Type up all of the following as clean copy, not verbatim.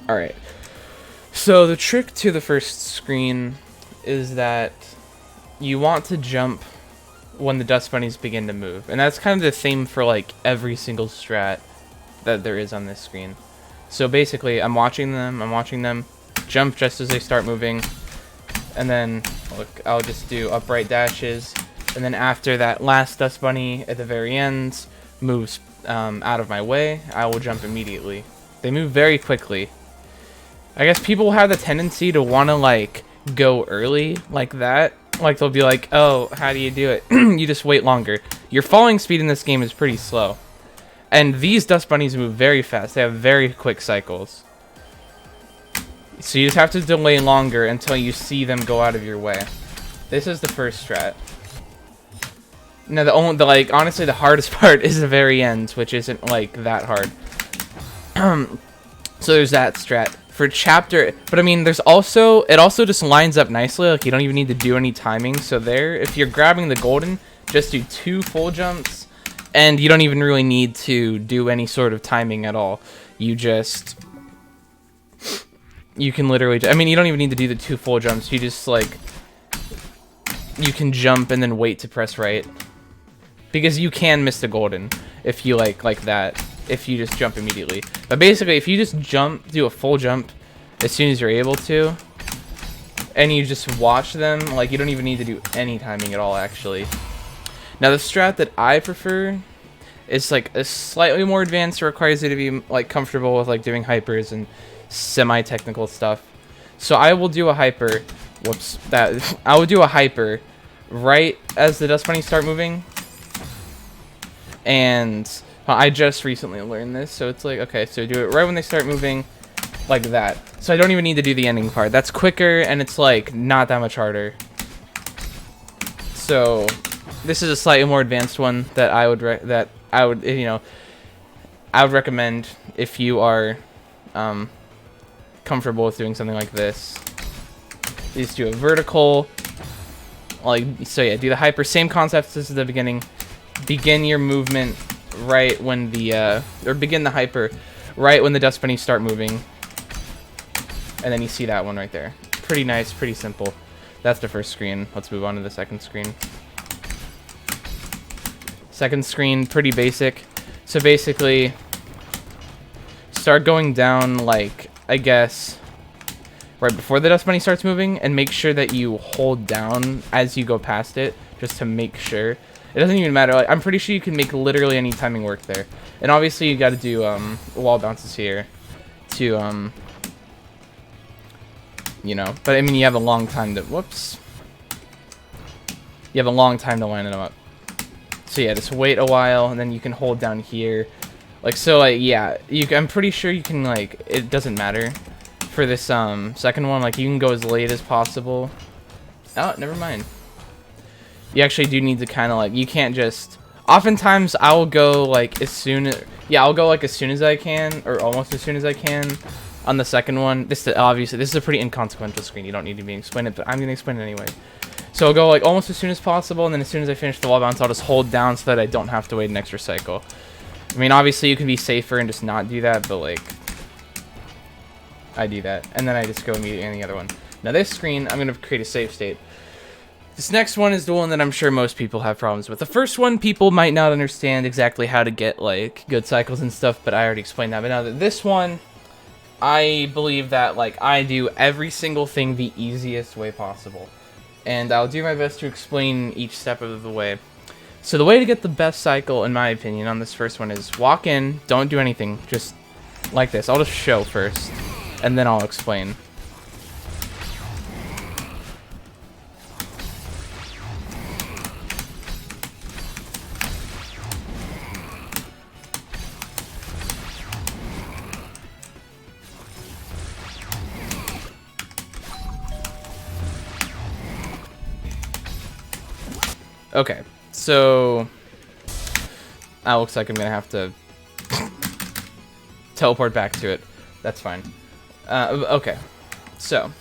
Alright. So the trick to the first screen is that you want to jump when the dust bunnies begin to move. And that's kind of the theme for like every single strat that there is on this screen. So basically, I'm watching them jump just as they start moving. And then, look, I'll just do upright dashes. And then after that last dust bunny at the very end moves out of my way, I will jump immediately. They move very quickly. I guess people have the tendency to want to, like, go early like that. Like, they'll be like, oh, how do you do it? You just wait longer. Your falling speed in this game is pretty slow. And these dust bunnies move very fast. They have very quick cycles. So you just have to delay longer until you see them go out of your way. This is the first strat. Now, honestly, the hardest part is the very end, which isn't, like, that hard. So there's that strat. For chapter, but I mean, it also just lines up nicely, like you don't even need to do any timing. So there, if you're grabbing the golden, just do 2 full jumps, and you don't even really need to do any sort of timing at all. You can literally, I mean, you don't even need to do the 2 full jumps. You just, like, you can jump and then wait to press right. Because you can miss the golden if you like that, if you just jump immediately. But basically, if you just do a full jump as soon as you're able to, and you just watch them, like, you don't even need to do any timing at all, actually. Now, the strat that I prefer is, like, a slightly more advanced. It requires you to be, like, comfortable with, like, doing hypers and semi-technical stuff. So I will do a hyper, I will do a hyper right as the dust bunnies start moving. And I just recently learned this, so it's like, okay, so do it right when they start moving, like that. So I don't even need to do the ending part. That's quicker, and it's, like, not that much harder. So this is a slightly more advanced one that I would recommend if you are comfortable with doing something like this. You just do a vertical, like, so yeah, do the hyper, same concept as the beginning. Begin your movement right when begin the hyper right when the dust bunnies start moving. And then you see that one right there. Pretty nice, pretty simple. That's the first screen. Let's move on to the second screen. Second screen, pretty basic. So basically, start going down, like, I guess, right before the dust bunny starts moving, and make sure that you hold down as you go past it, just to make sure. It doesn't even matter. Like, I'm pretty sure you can make literally any timing work there. And obviously you got to do wall bounces here to you know. But I mean, you have a long time to You have a long time to line them up. So yeah, just wait a while, and then you can hold down here. Like, so, like, yeah, I'm pretty sure you can, like, it doesn't matter for this second one. Like, you can go as late as possible. Oh, never mind. You actually do need to kind of, like, you can't just, oftentimes I'll go, like, as soon as I can, or almost as soon as I can on the second one. Obviously, this is a pretty inconsequential screen. You don't need to be explained it, but I'm going to explain it anyway. So I'll go, like, almost as soon as possible, and then as soon as I finish the wall bounce, I'll just hold down so that I don't have to wait an extra cycle. I mean, obviously, you can be safer and just not do that, but, like, I do that. And then I just go immediately on the other one. Now, this screen, I'm going to create a save state. This next one is the one that I'm sure most people have problems with. The first one, people might not understand exactly how to get, like, good cycles and stuff, but I already explained that. But now that this one, I believe that, like, I do every single thing the easiest way possible. And I'll do my best to explain each step of the way. So the way to get the best cycle, in my opinion, on this first one is walk in, don't do anything, just like this. I'll just show first, and then I'll explain. Okay, so that looks like I'm gonna have to teleport back to it. That's fine. Okay, so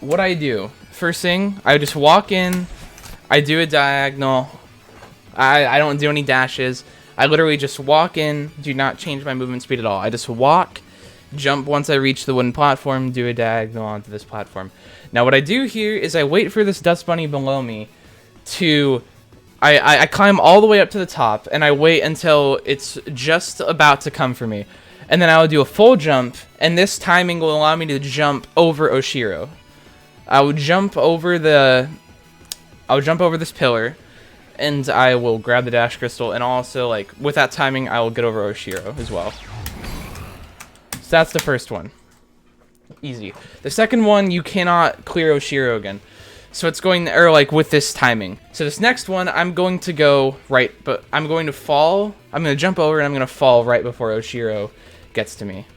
what I do, first thing, I just walk in, I do a diagonal, I don't do any dashes, I literally just walk in, do not change my movement speed at all. I just walk, jump once I reach the wooden platform, do a diagonal onto this platform. Now what I do here is I wait for this dust bunny below me to... I climb all the way up to the top, and I wait until it's just about to come for me. And then I will do a full jump, and this timing will allow me to jump over Oshiro. I will jump over this pillar, and I will grab the dash crystal, and also, like, with that timing, I will get over Oshiro as well. So that's the first one. Easy. The second one, you cannot clear Oshiro again. So it's going, or like with this timing. So this next one, I'm going to go right, but I'm going to fall. I'm going to jump over and I'm going to fall right before Oshiro gets to me.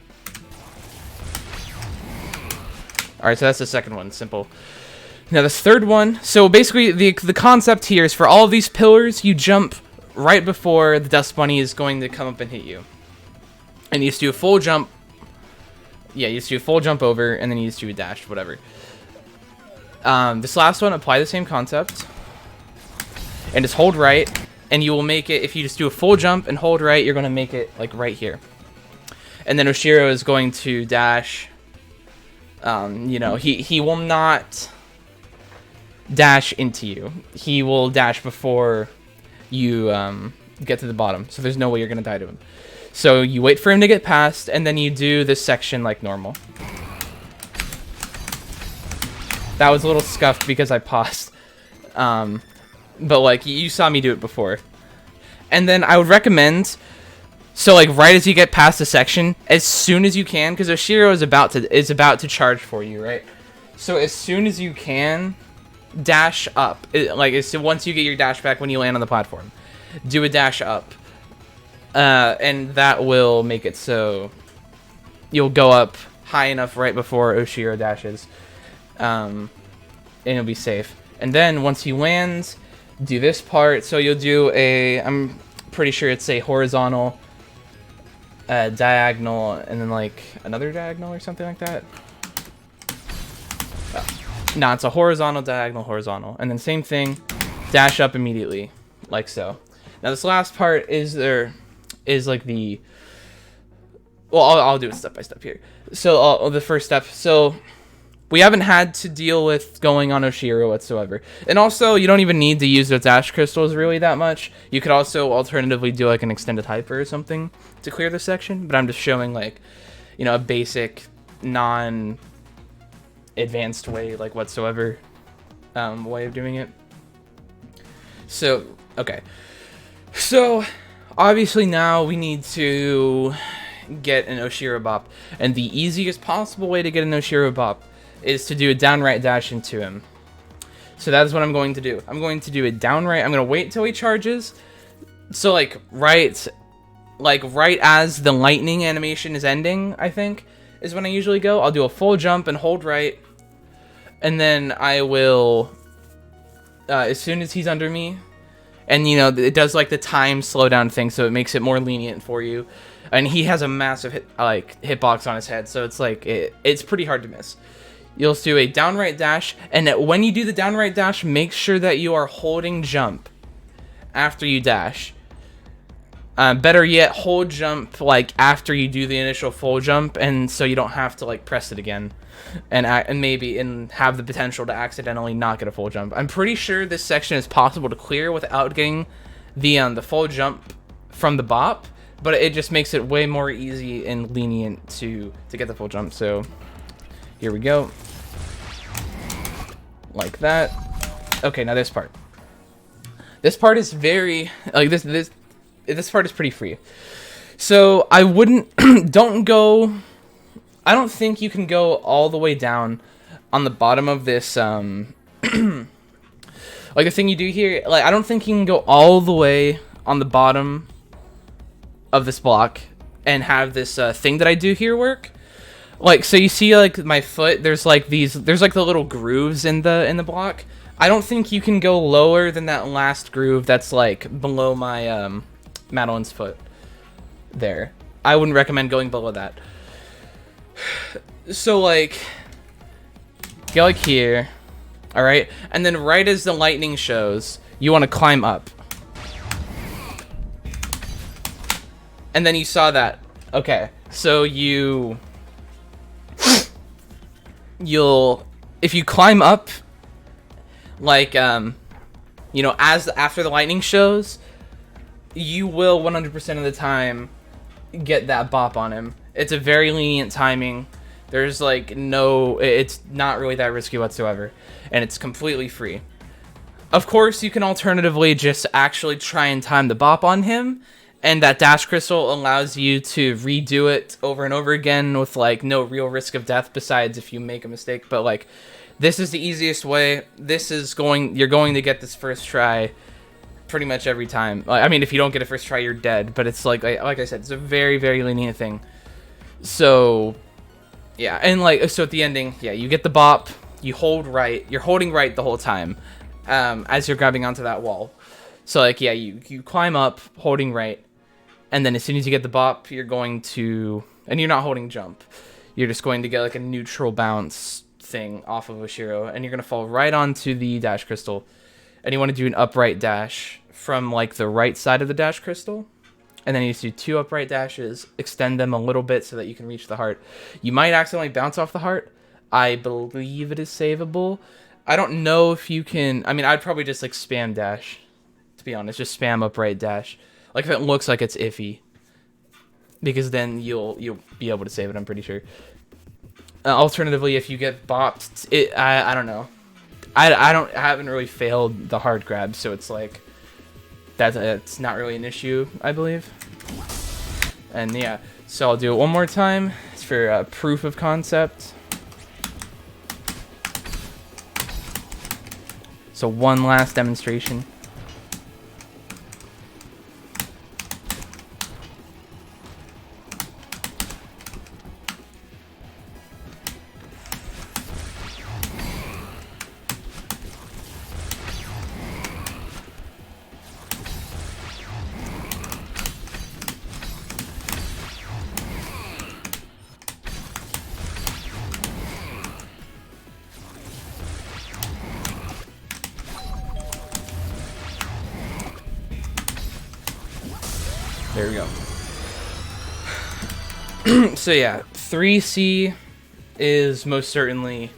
Alright, so that's the second one. Simple. Now this third one, so basically the concept here is for all of these pillars, you jump right before the dust bunny is going to come up and hit you. And you just do a full jump. Yeah, you just do a full jump over, and then you just do a dash, whatever. This last one, apply the same concept. And just hold right, and you will make it, if you just do a full jump and hold right, you're going to make it, like, right here. And then Oshiro is going to dash. You know, he will not dash into you. He will dash before you get to the bottom. So there's no way you're going to die to him. So you wait for him to get past, and then you do this section like normal. That was a little scuffed because I paused. But like, you saw me do it before. And then I would recommend, so like right as you get past the section, as soon as you can, because Oshiro is about to charge for you, right? So as soon as you can, dash up. Once you get your dash back when you land on the platform, do a dash up. And that will make it so you'll go up high enough right before Oshiro dashes. And it'll be safe. And then once he lands, do this part. So you'll do I'm pretty sure it's a horizontal, diagonal, and then like another diagonal or something like that. No, it's a horizontal, diagonal, horizontal. And then same thing, dash up immediately, like so. Now this last part is like the... Well, I'll do it step by step here. So the first step. So we haven't had to deal with going on Oshiro whatsoever. And also, you don't even need to use those dash crystals really that much. You could also alternatively do like an extended hyper or something to clear this section. But I'm just showing like, you know, a basic non-advanced way, like whatsoever, way of doing it. So, okay. So obviously now we need to get an Oshiro Bop. And the easiest possible way to get an Oshiro Bop is to do a downright dash into him. So that's what I'm going to do. I'm going to do a downright. I'm going to wait till he charges. So like right as the lightning animation is ending, I think, is when I usually go. I'll do a full jump and hold right. And then I will, as soon as he's under me, and you know, it does like the time slowdown thing, so it makes it more lenient for you. And he has a massive hitbox on his head, so it's like, it's pretty hard to miss. You'll do a downright dash, and when you do the downright dash, make sure that you are holding jump after you dash. Better yet, hold jump like after you do the initial full jump, and so you don't have to like press it again, and have the potential to accidentally not get a full jump. I'm pretty sure this section is possible to clear without getting the full jump from the bop, but it just makes it way more easy and lenient to get the full jump. So here we go. Like that. Okay, now this part. This part is very, like, this part is pretty free. So I wouldn't, I don't think you can go all the way down on the bottom of this, like the thing you do here, like, I don't think you can go all the way on the bottom of this block and have this thing that I do here work. Like, so you see, like, my foot, there's like the little grooves in the block. I don't think you can go lower than that last groove that's like below my Madeline's foot there. I wouldn't recommend going below that. So like, go like here, all right, and then right as the lightning shows, you want to climb up, and then you saw that. Okay, so you if you climb up, like, you know, after the lightning shows, you will 100% of the time get that bop on him. It's a very lenient timing. There's like it's not really that risky whatsoever, and it's completely free. Of course, you can alternatively just actually try and time the bop on him, and that dash crystal allows you to redo it over and over again with like no real risk of death besides if you make a mistake. But like, this is the easiest way. You're going to get this first try pretty much every time. I mean, if you don't get a first try, you're dead. But it's like I said, it's a very, very lenient thing. So yeah, and like, so at the ending, yeah, you get the bop, you hold right, you're holding right the whole time, as you're grabbing onto that wall. So like, yeah, you climb up holding right, and then as soon as you get the bop, you're going to, and you're not holding jump, you're just going to get like a neutral bounce thing off of Oshiro, and you're gonna fall right onto the dash crystal, and you want to do an upright dash from like the right side of the dash crystal. And then you just do 2 upright dashes, extend them a little bit so that you can reach the heart. You might accidentally bounce off the heart. I believe it is savable. I don't know if you can... I mean, I'd probably just, like, spam dash, to be honest. Just spam upright dash. Like, if it looks like it's iffy. Because then you'll be able to save it, I'm pretty sure. Alternatively, if you get bopped, I don't know. I haven't really failed the hard grab, so it's like... It's not really an issue, I believe. And yeah, so I'll do it one more time. It's for proof of concept. So one last demonstration. There we go. So yeah, 3C is most certainly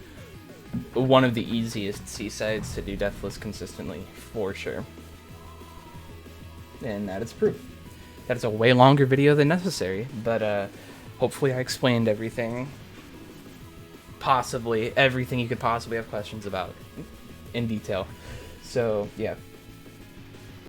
one of the easiest C-sides to do Deathless consistently, for sure. And that is proof. That is a way longer video than necessary, but hopefully I explained everything. Possibly everything you could possibly have questions about in detail. So yeah.